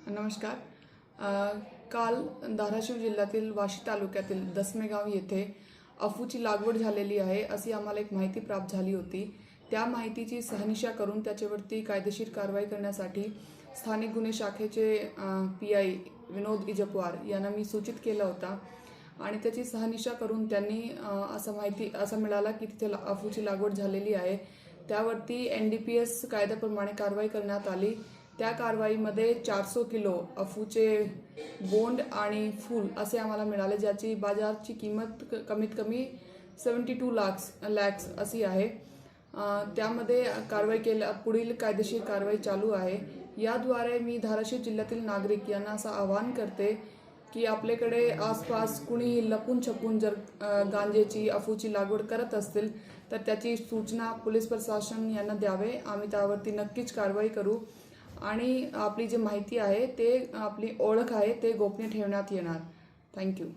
नमस्कार. काल धाराशिव जिल्ह्यातील वाशी तालुक्यातील दसमेगाव येथे अफूची लागवड झालेली आहे अशी आम्हाला एक माहिती प्राप्त झाली होती. त्या माहितीची शहानिशा करून त्याच्यावरती कायदेशीर कारवाई करण्यासाठी स्थानिक गुन्हे शाखेचे PI विनोद इजपवार यांना मी सूचित केला होता आणि त्याची शहानिशा करून त्यांनी असं मिळाला की तिथे अफूची लागवड झालेली आहे. त्यावरती NDPS कायद्याप्रमाणे कारवाई करण्यात आली. त्या कारवाईमध्ये 400 किलो अफूचे बोंड आणि फूल असे आम्हाला मिळाले, ज्याची बाजारची किंमत कमीत कमी 72 लाख अशी आहे. त्यामध्ये पुढील कायदेशीर कारवाई चालू आहे. याद्वारे मी धाराशिव जिल्ह्यातील नागरिक यांना असं आवाहन करते की आपल्याकडे आसपास कुणीही लपून छपून जर गांजेची अफूची लागवड करत असतील तर त्याची सूचना पोलीस प्रशासन यांना द्यावे. आम्ही त्यावरती नक्कीच कारवाई करू आणि आपली जी माहिती आहे ते आपली ओळख आहे ते गोपनीय ठेवण्यात येणार. थँक्यू.